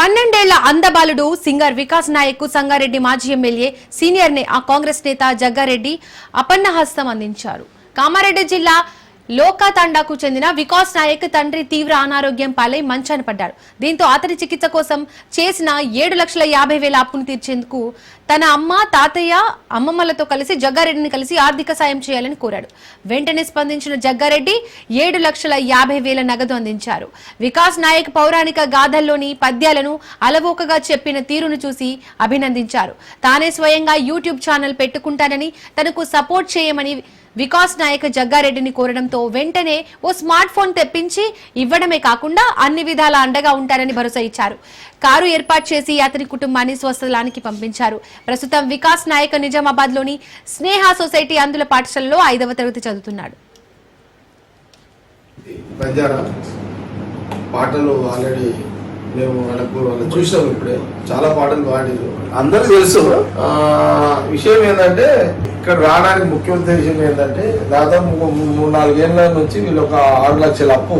12 ఏళ్ల అందబాలుడు సింగర్ వికాస్ నాయక్ సంగారెడ్డి మాజీ MLA senior Congress నేత జగ్గారెడ్డి అపన్నహస్తం అందించారు. కామారెడ్డి జిల్లా లోకాతండాకు చెందిన వికాస్ నాయక్ తండ్రి తీవ్ర అనారోగ్యం పాలై మంచాన పడ్డాడు. దీంతో అతని చికిత్స కోసం చేసిన 7,50,000 అప్పును తీర్చేందుకు తన అమ్మ, తాతయ్య, అమ్మమ్మలతో కలిసి జగ్గారెడ్డిని కలిసి ఆర్థిక సాయం చేయాలని కోరాడు. వెంటనే స్పందించిన జగ్గారెడ్డి 7,50,000 నగదు అందించారు. వికాస్ నాయక్ పౌరాణిక గాథల్లోని పద్యాలను అలవోకగా చెప్పిన తీరును చూసి అభినందించారు. తానే స్వయంగా యూట్యూబ్ ఛానల్ పెట్టుకుంటానని, తనకు సపోర్ట్ చేయమని వికాస్ నాయక్ జగ్గారెడ్డిని కోరడంతో వెంటనే ఓ స్మార్ట్ ఫోన్ తెప్పించి ఇవ్వడమే కాకుండా అన్ని విధాల అండగా ఉంటారని భరోసా ఇచ్చారు. కారు ఏర్పాటు చేసి అతని కుటుంబాన్ని స్వస్థలానికి పంపించారు. ప్రస్తుతం వికాస్ నాయక్ నిజామాబాద్ లోని స్నేహ సొసైటీ అందుల పాఠశాలలో 5వ తరగతి చదువుతున్నాడు. పాటలు ఆల్రెడీ మేము వాళ్ళు చూసాము. ఇప్పుడే చాలా పాటలు పాడారు, అందరూ తెలుసు. విషయం ఏంటంటే ఇక్కడ రావడానికి ముఖ్య ఉద్దేశం ఏంటంటే దాదాపు 3-4 ఏళ్ల నుంచి వీళ్ళు ఒక 6 లక్షల అప్పు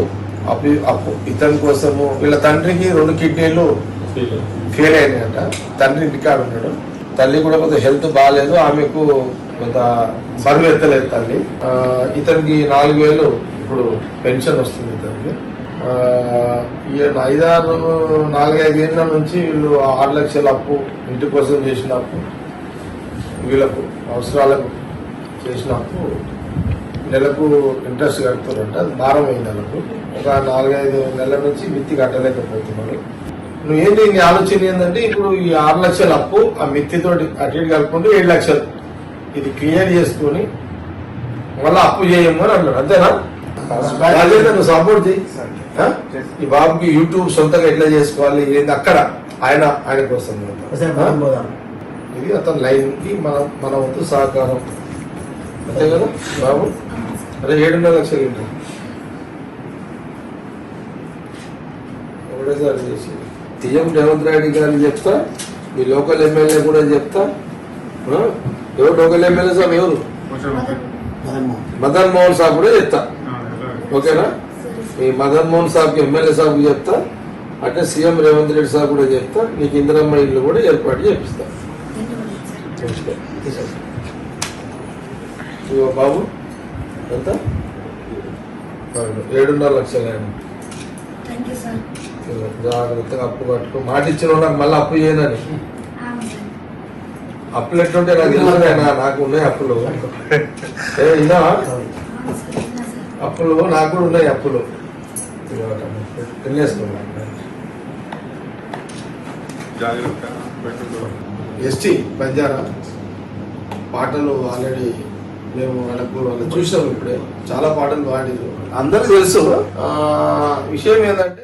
ఇతని కోసము. వీళ్ళ తండ్రికి 2 కిడ్నీలు ఫెయిల్ అయినాయంట. తండ్రి ఇంటికాడ ఉన్నాడు, తల్లి కూడా కొంత హెల్త్ బాగాలేదు, ఆమెకు కొంత బరువు ఎత్తలేదు తల్లి. ఇతనికి 4,000 ఇప్పుడు పెన్షన్ వస్తుంది ఇతనికి. 4-5 ఏళ్ళ నుంచి వీళ్ళు 6 లక్షల అప్పు, ఇంటి కోసం చేసిన అప్పు, వీళ్ళకు అవసరాలకు చేసిన అప్పు నెలకు ఇంట్రెస్ట్ కడుతున్నారంట. అది భారం అయింది. నెలకు ఒక 4-5 నెలల నుంచి మిత్తి కట్టలేకపోతున్నారు. నువ్వేంటి నీ ఆలోచన ఏంటంటే ఇప్పుడు ఈ 6 లక్షల అప్పు ఆ మిత్తితోటి అటు ఇటు కలుపుకుంటూ 7 లక్షలు ఇది క్లియర్ చేసుకుని మళ్ళీ అప్పు చేయము అని అన్నాడు. అంతేనా? నువ్వు సపోర్ట్ చేయి. ఈ బాబుకి యూట్యూబ్ సొంతంగా ఎట్లా చేసుకోవాలి ఏంది అక్కడ ఆయన కోసం ఇది అతని లైన్ కి మన వంతు సహకారం. అంతే కదా బాబు? అదే 7.5 లక్షలు ఏంటి ఒకటేసారి చేసి సీఎం రేవంత్ రెడ్డి గారిని చెప్తా, మీ లోకల్ ఎమ్మెల్యే కూడా చెప్తా. ఎవరు లోకల్ ఎమ్మెల్యే సాబ్? ఎవరు? మదన్ మోహన్ సాబ్ కూడా చెప్తా. ఓకేనా? ఈ మదన్ మోహన్ సాబ్కి ఎమ్మెల్యే సాబ్ చెప్తా, అంటే సీఎం రేవంత్ రెడ్డి సాబ్ కూడా చెప్తా. నీకు ఇందిరమ్మ ఇల్లు కూడా ఏర్పాటు చేపిస్తా. బాబు ఎంత? 7.5 లక్షలు. జాగ్రత్తగా అప్పు కట్టుకో. మాట ఇచ్చిన నాకు మళ్ళీ అప్పు చేయనని. అప్పులు ఎట్లుంటే నాకు తెలుసు, నాకు ఉన్నాయి అప్పులు. ఇలా అప్పులు నాకు కూడా ఉన్నాయి అప్పులు. వెళ్ళేసుకున్నా. ఎస్టీ బంజారా పాటలు ఆల్రెడీ మేము వాళ్ళు చూసాము. ఇప్పుడే చాలా పాటలు పాడారు, అందరూ తెలుసు. విషయం ఏంటంటే